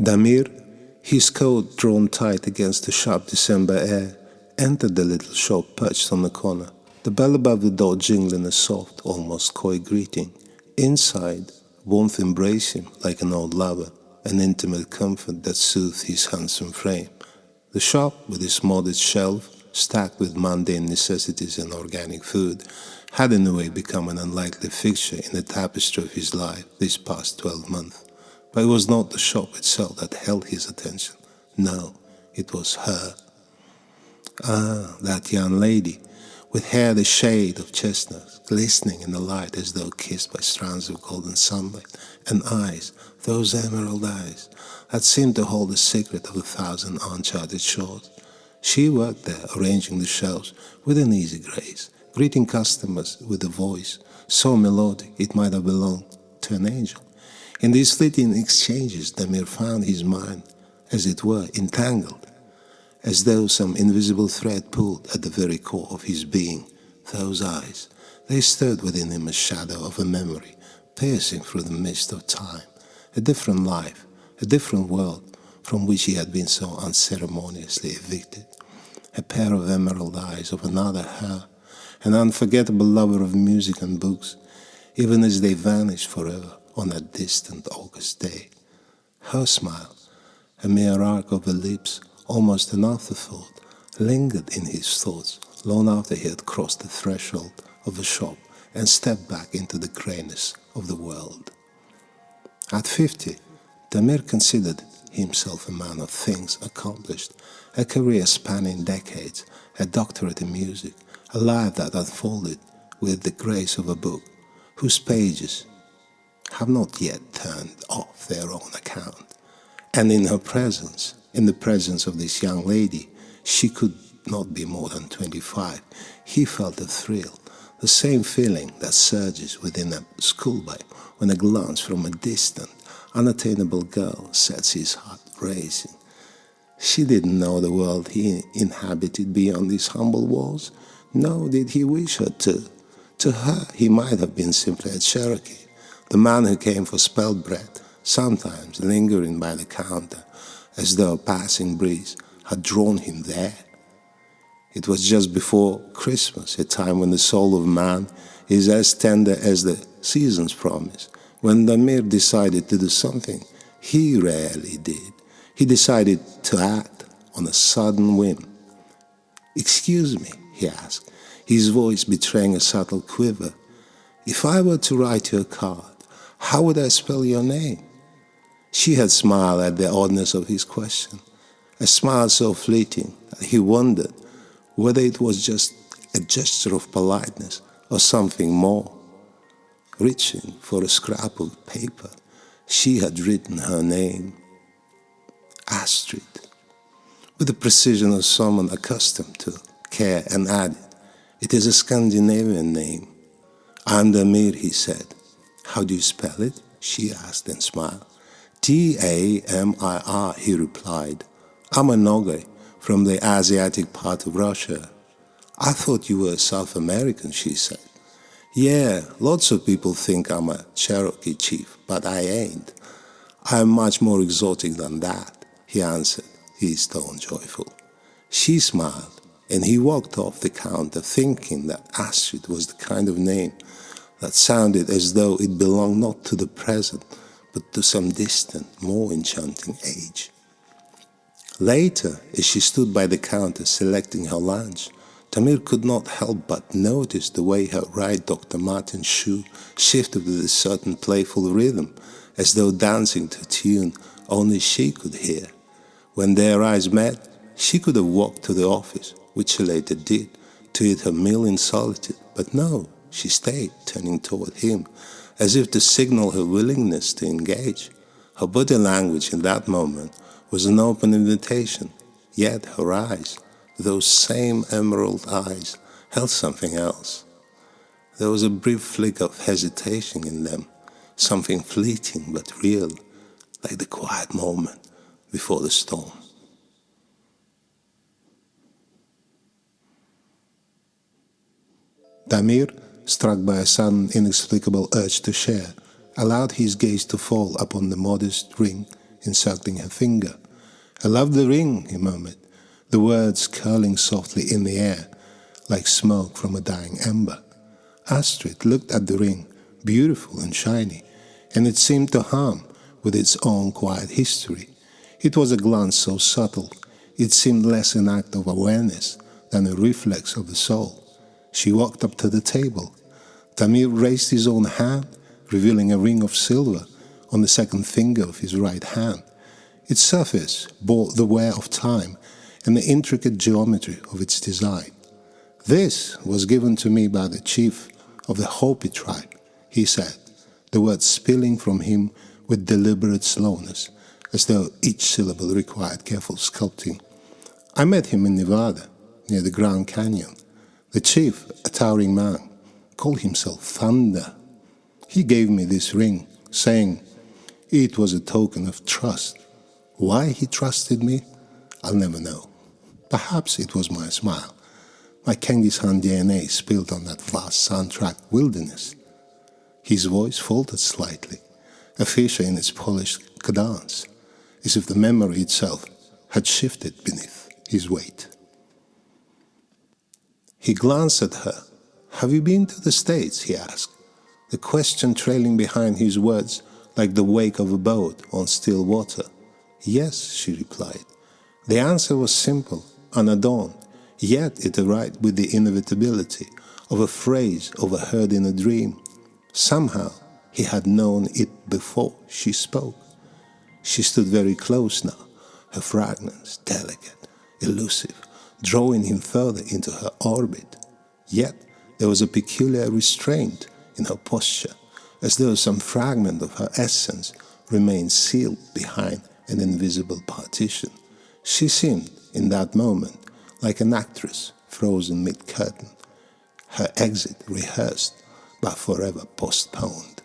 Damir, his coat drawn tight against the sharp December air, entered the little shop perched on the corner, the bell above the door jingling a soft, almost coy greeting. Inside, warmth embraced him like an old lover, an intimate comfort that soothed his handsome frame. The shop, with its modest shelf, stacked with mundane necessities and organic food, had in a way become an unlikely fixture in the tapestry of his life this past 12 months. But it was not the shop itself that held his attention. No, it was her. Ah, that young lady, with hair the shade of chestnut, glistening in the light as though kissed by strands of golden sunlight, and eyes, those emerald eyes, that seemed to hold the secret of 1,000 uncharted shores. She worked there, arranging the shelves with an easy grace, greeting customers with a voice so melodic it might have belonged to an angel. In these fleeting exchanges, Damir found his mind, as it were, entangled, as though some invisible thread pulled at the very core of his being. Those eyes, they stirred within him a shadow of a memory, piercing through the mist of time, a different life, a different world from which he had been so unceremoniously evicted. A pair of emerald eyes of another her, an unforgettable lover of music and books, even as they vanished forever on that distant August day. Her smile, a mere arc of her lips, almost an afterthought, lingered in his thoughts long after he had crossed the threshold of a shop and stepped back into the greyness of the world. At 50, Damir considered himself a man of things accomplished, a career spanning decades, a doctorate in music, a life that unfolded with the grace of a book whose pages have not yet turned off their own account. And in her presence, in the presence of this young lady, she could not be more than 25. He felt a thrill, the same feeling that surges within a schoolboy when a glance from a distant, unattainable girl sets his heart racing. She didn't know the world he inhabited beyond these humble walls, nor did he wish her to. To her, he might have been simply a Cherokee, the man who came for spelled bread, sometimes lingering by the counter, as though a passing breeze had drawn him there. It was just before Christmas, a time when the soul of man is as tender as the seasons promise, when Damir decided to do something he rarely did. He decided to act on a sudden whim. "Excuse me," he asked, his voice betraying a subtle quiver. "If I were to write you a card, how would I spell your name?" She had smiled at the oddness of his question, a smile so fleeting that he wondered whether it was just a gesture of politeness or something more. Reaching for a scrap of paper, she had written her name, Astrid, with the precision of someone accustomed to care, and added, "It is a Scandinavian name." "I'm Damir," he said. "How do you spell it?" she asked and smiled. "Damir," he replied. "I'm a Nogai from the Asiatic part of Russia." "I thought you were South American," she said. "Yeah, lots of people think I'm a Cherokee chief, but I ain't. I'm much more exotic than that," he answered, his tone joyful. She smiled, and he walked off the counter thinking that Astrid was the kind of name that sounded as though it belonged not to the present, but to some distant, more enchanting age. Later, as she stood by the counter selecting her lunch, Damir could not help but notice the way her right Dr. Martens shoe shifted with a certain playful rhythm, as though dancing to a tune only she could hear. When their eyes met, she could have walked to the office, which she later did, to eat her meal in solitude, but no, she stayed, turning toward him, as if to signal her willingness to engage. Her body language in that moment was an open invitation, yet her eyes, those same emerald eyes, held something else. There was a brief flick of hesitation in them, something fleeting but real, like the quiet moment before the storm. Damir, struck by a sudden inexplicable urge to share, allowed his gaze to fall upon the modest ring encircling her finger. "I love the ring," he murmured, the words curling softly in the air, like smoke from a dying ember. Astrid looked at the ring, beautiful and shiny, and it seemed to hum with its own quiet history. It was a glance so subtle, it seemed less an act of awareness than a reflex of the soul. She walked up to the table. Damir raised his own hand, revealing a ring of silver on the second finger of his right hand. Its surface bore the wear of time and the intricate geometry of its design. "This was given to me by the chief of the Hopi tribe," he said, the words spilling from him with deliberate slowness, as though each syllable required careful sculpting. "I met him in Nevada, near the Grand Canyon. The chief, a towering man, called himself Thunder. He gave me this ring, saying it was a token of trust. Why he trusted me, I'll never know. Perhaps it was my smile, my Genghis Khan DNA spilled on that vast sun-tracked wilderness." His voice faltered slightly, a fissure in its polished cadence, as if the memory itself had shifted beneath his weight. He glanced at her. "Have you been to the States?" he asked, the question trailing behind his words like the wake of a boat on still water. "Yes," she replied. The answer was simple, unadorned, yet it arrived with the inevitability of a phrase overheard in a dream. Somehow he had known it before she spoke. She stood very close now, her fragrance delicate, elusive, drawing him further into her orbit. Yet there was a peculiar restraint in her posture, as though some fragment of her essence remained sealed behind an invisible partition. She seemed, in that moment, like an actress frozen mid-curtain, her exit rehearsed but forever postponed.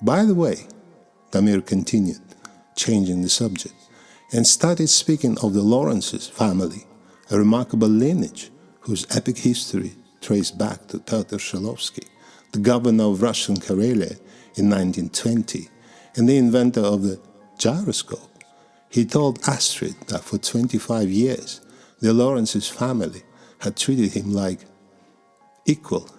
"By the way," Damir continued, changing the subject, and started speaking of the Lawrences family, a remarkable lineage whose epic history traced back to Pyotr Shklovsky, the governor of Russian Karelia in 1920 and the inventor of the gyroscope. He told Astrid that for 25 years the Lawrences family had treated him like equal,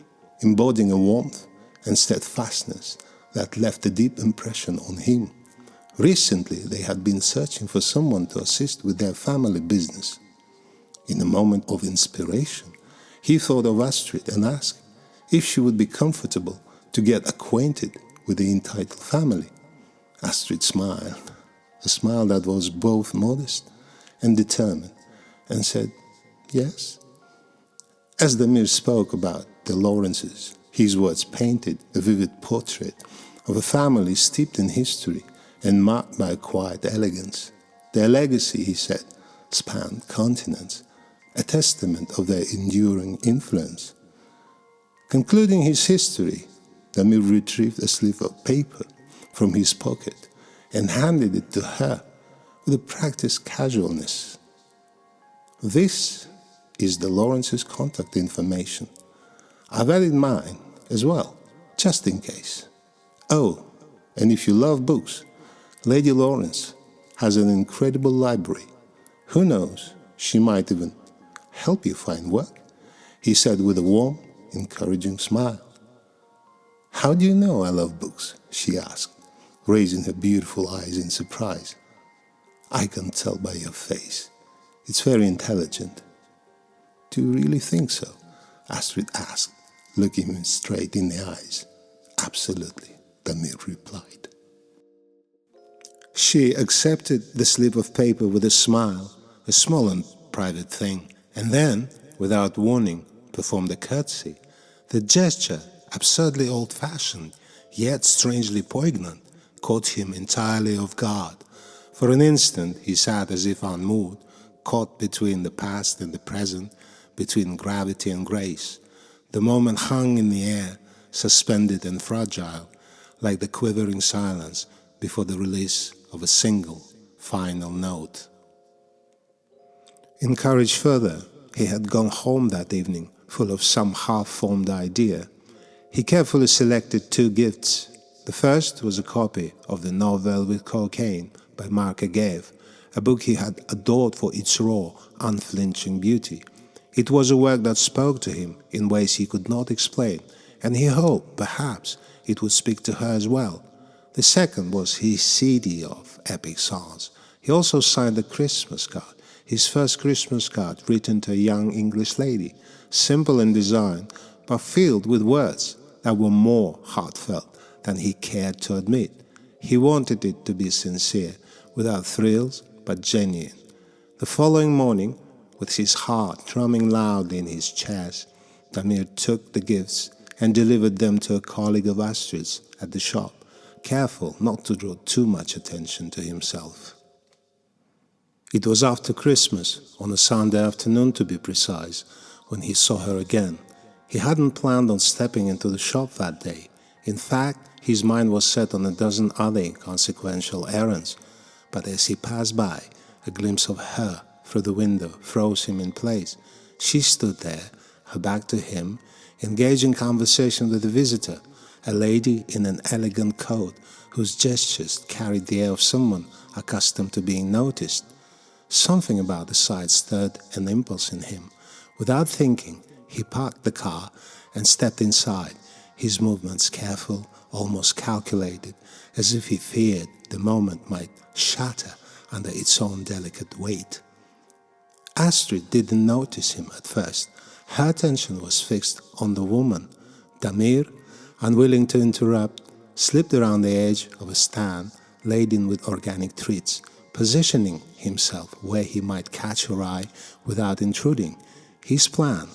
embodying a warmth and steadfastness that left a deep impression on him. Recently, they had been searching for someone to assist with their family business. In a moment of inspiration, he thought of Astrid and asked if she would be comfortable to get acquainted with the entitled family. Astrid smiled, a smile that was both modest and determined, and said, "Yes." As Damir spoke about the Lawrences, his words painted a vivid portrait of a family steeped in history and marked by a quiet elegance. Their legacy, he said, spanned continents, a testament of their enduring influence. Concluding his history, Damir retrieved a slip of paper from his pocket and handed it to her with a practiced casualness. "This is the Lawrence's contact information. I've added mine as well, just in case. Oh, and if you love books, Lady Lawrence has an incredible library. Who knows, she might even help you find work," he said with a warm, encouraging smile. "How do you know I love books?" she asked, raising her beautiful eyes in surprise. "I can tell by your face. It's very intelligent." "Do you really think so?" Astrid asked, looking him straight in the eyes. "Absolutely," Damir replied. She accepted the slip of paper with a smile, a small and private thing, and then, without warning, performed a curtsy. The gesture, absurdly old-fashioned, yet strangely poignant, caught him entirely off guard. For an instant he sat as if unmoved, caught between the past and the present, between gravity and grace. The moment hung in the air, suspended and fragile, like the quivering silence before the release of a single, final note. Encouraged further, he had gone home that evening full of some half-formed idea. He carefully selected 2 gifts. The first was a copy of The Novel with Cocaine by Mark Agave, a book he had adored for its raw, unflinching beauty. It was a work that spoke to him in ways he could not explain, and he hoped, perhaps, it would speak to her as well. The second was his CD of epic songs. He also signed a Christmas card, his first Christmas card written to a young English lady, simple in design, but filled with words that were more heartfelt than he cared to admit. He wanted it to be sincere, without thrills, but genuine. The following morning, with his heart drumming loudly in his chest, Damir took the gifts and delivered them to a colleague of Astrid's at the shop, careful not to draw too much attention to himself. It was after Christmas, on a Sunday afternoon to be precise, when he saw her again. He hadn't planned on stepping into the shop that day. In fact, his mind was set on a dozen other inconsequential errands. But as he passed by, a glimpse of her through the window froze him in place. She stood there, her back to him, engaged in conversation with a visitor, a lady in an elegant coat whose gestures carried the air of someone accustomed to being noticed. Something about the sight stirred an impulse in him. Without thinking, he parked the car and stepped inside, his movements careful, almost calculated, as if he feared the moment might shatter under its own delicate weight. Astrid didn't notice him at first. Her attention was fixed on the woman. Damir, unwilling to interrupt, slipped around the edge of a stand laden with organic treats, positioning himself where he might catch her eye without intruding. His plan,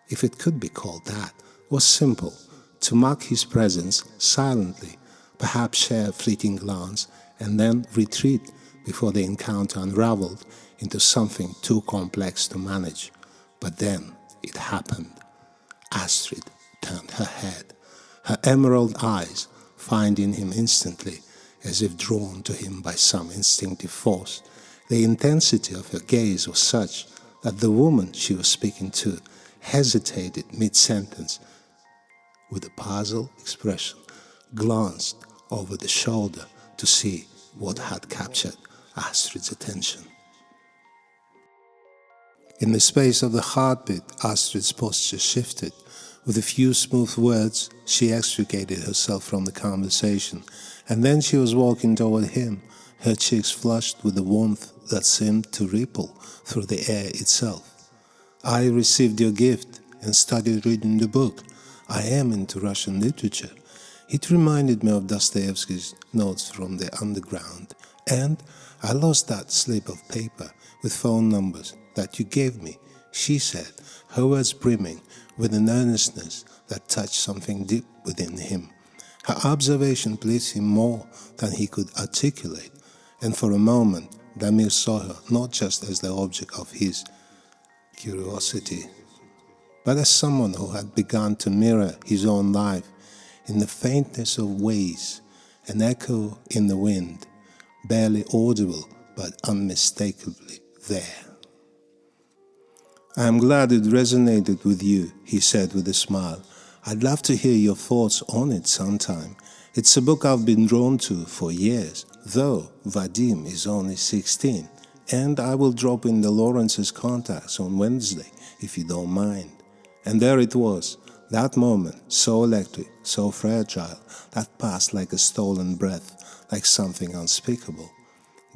if it could be called that, was simple: to mark his presence silently, perhaps share a fleeting glance, and then retreat before the encounter unraveled into something too complex to manage. But then it happened. Astrid turned her head, her emerald eyes finding him instantly, as if drawn to him by some instinctive force. The intensity of her gaze was such that the woman she was speaking to hesitated mid-sentence, with a puzzled expression, glanced over the shoulder to see what had captured Astrid's attention. In the space of the heartbeat, Astrid's posture shifted. With a few smooth words, she extricated herself from the conversation, and then she was walking toward him, her cheeks flushed with a warmth that seemed to ripple through the air itself. "I received your gift and started reading the book. I am into Russian literature. It reminded me of Dostoevsky's Notes from the Underground, and I lost that slip of paper with phone numbers that you gave me," she said, her words brimming with an earnestness that touched something deep within him. Her observation pleased him more than he could articulate, and for a moment Damir saw her not just as the object of his curiosity, but as someone who had begun to mirror his own life in the faintness of ways, an echo in the wind, barely audible but unmistakably there. "I am glad it resonated with you," he said with a smile. "I'd love to hear your thoughts on it sometime. It's a book I've been drawn to for years, though Vadim is only 16, and I will drop in the Lawrence's contacts on Wednesday, if you don't mind." And there it was, that moment, so electric, so fragile, that passed like a stolen breath, like something unspeakable.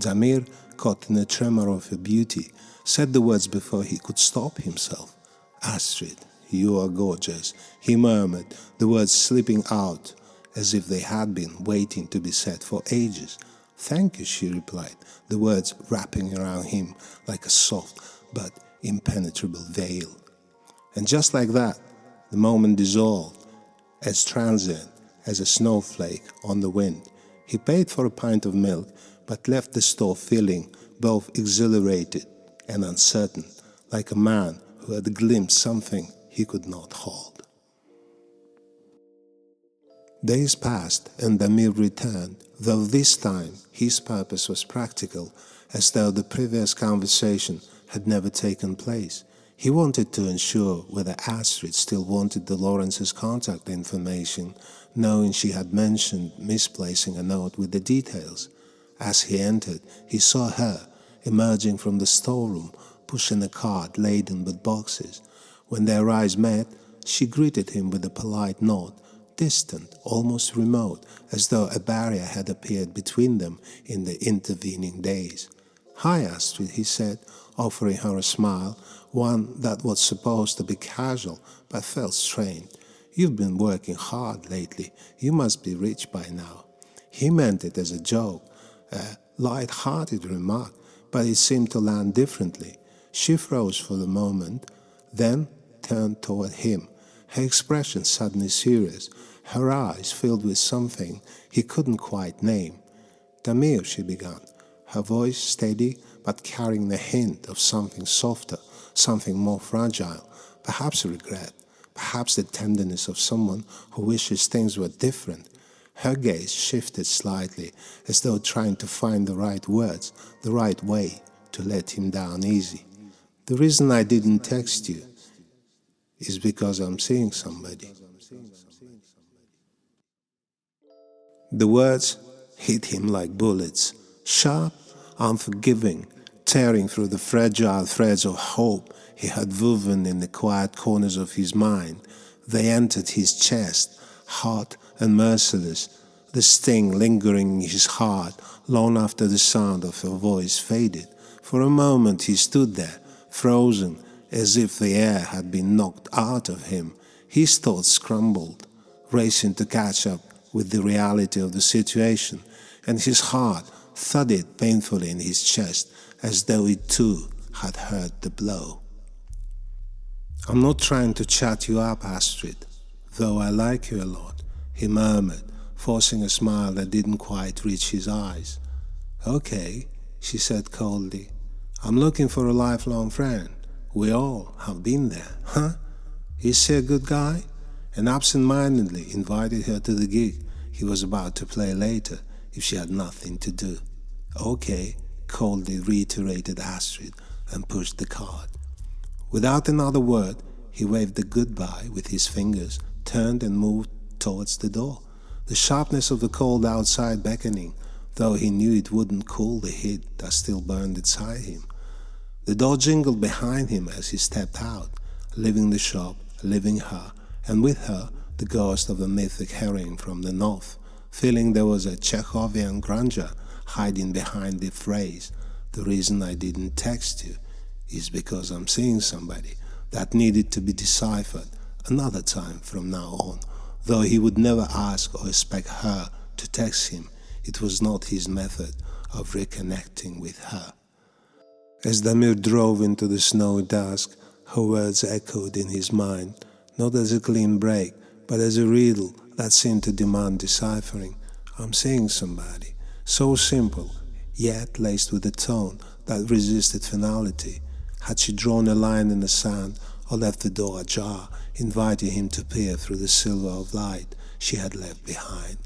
Damir, caught in a tremor of her beauty, said the words before he could stop himself. "Astrid, you are gorgeous," he murmured, the words slipping out as if they had been waiting to be said for ages. "Thank you," she replied, the words wrapping around him like a soft but impenetrable veil. And just like that, the moment dissolved, as transient as a snowflake on the wind. He paid for a pint of milk, but left the store feeling both exhilarated and uncertain, like a man who had glimpsed something he could not hold. Days passed and Damir returned, though this time his purpose was practical, as though the previous conversation had never taken place. He wanted to ensure whether Astrid still wanted the Lawrence's contact information, knowing she had mentioned misplacing a note with the details. As he entered, he saw her emerging from the storeroom, pushing a cart laden with boxes. When their eyes met, she greeted him with a polite nod, distant, almost remote, as though a barrier had appeared between them in the intervening days. "Hi, Astrid," he said, offering her a smile, one that was supposed to be casual but felt strained. "You've been working hard lately. You must be rich by now." He meant it as a joke, a light-hearted remark, but it seemed to land differently. She froze for the moment, then turned toward him, her expression suddenly serious, her eyes filled with something he couldn't quite name. "Damir," she began, her voice steady but carrying a hint of something softer, something more fragile, perhaps regret, perhaps the tenderness of someone who wishes things were different. Her gaze shifted slightly, as though trying to find the right words, the right way to let him down easy. "The reason I didn't text you is because I'm seeing somebody." The words hit him like bullets, sharp, unforgiving, tearing through the fragile threads of hope he had woven in the quiet corners of his mind. They entered his chest, hot and merciless, the sting lingering in his heart long after the sound of her voice faded. For a moment he stood there, frozen, as if the air had been knocked out of him. His thoughts scrambled, racing to catch up with the reality of the situation, and his heart thudded painfully in his chest, as though it too had heard the blow. "I'm not trying to chat you up, Astrid, though I like you a lot," he murmured, forcing a smile that didn't quite reach his eyes. "Okay," she said coldly. "I'm looking for a lifelong friend. We all have been there, huh? Is he a good guy?" And absent-mindedly invited her to the gig he was about to play later if she had nothing to do. "Okay," coldly reiterated Astrid and pushed the card. Without another word, he waved a goodbye with his fingers, turned and moved towards the door, the sharpness of the cold outside beckoning, though he knew it wouldn't cool the heat that still burned inside him. The door jingled behind him as he stepped out, leaving the shop, leaving her, and with her the ghost of a mythic heroine from the north, feeling there was a Chekhovian grandeur hiding behind the phrase, "The reason I didn't text you is because I'm seeing somebody," that needed to be deciphered another time from now on. Though he would never ask or expect her to text him, it was not his method of reconnecting with her. As Damir drove into the snowy dusk, her words echoed in his mind, not as a clean break, but as a riddle that seemed to demand deciphering. "I'm seeing somebody." So simple, yet laced with a tone that resisted finality. Had she drawn a line in the sand or left the door ajar, inviting him to peer through the silver of light she had left behind?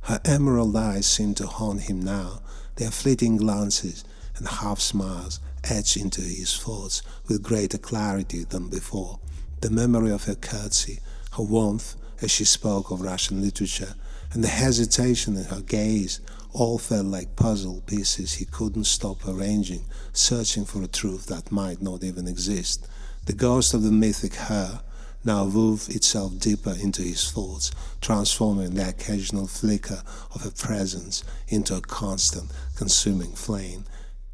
Her emerald eyes seemed to haunt him now, their fleeting glances and half-smiles etched into his thoughts with greater clarity than before. The memory of her curtsy, her warmth as she spoke of Russian literature, and the hesitation in her gaze all felt like puzzle pieces he couldn't stop arranging, searching for a truth that might not even exist. The ghost of the mythic her now wove itself deeper into his thoughts, transforming the occasional flicker of her presence into a constant, consuming flame.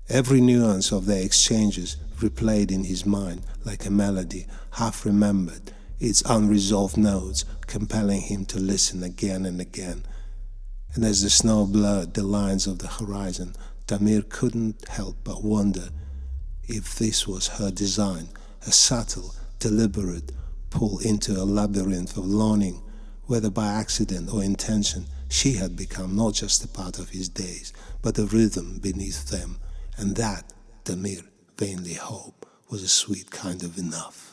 Every nuance of their exchanges replayed in his mind like a melody, half remembered, its unresolved notes compelling him to listen again and again. And as the snow blurred the lines of the horizon, Damir couldn't help but wonder if this was her design, a subtle, deliberate pull into a labyrinth of longing, whether by accident or intention. She had become not just a part of his days, but a rhythm beneath them, and that, Damir vainly hoped, was a sweet kind of enough.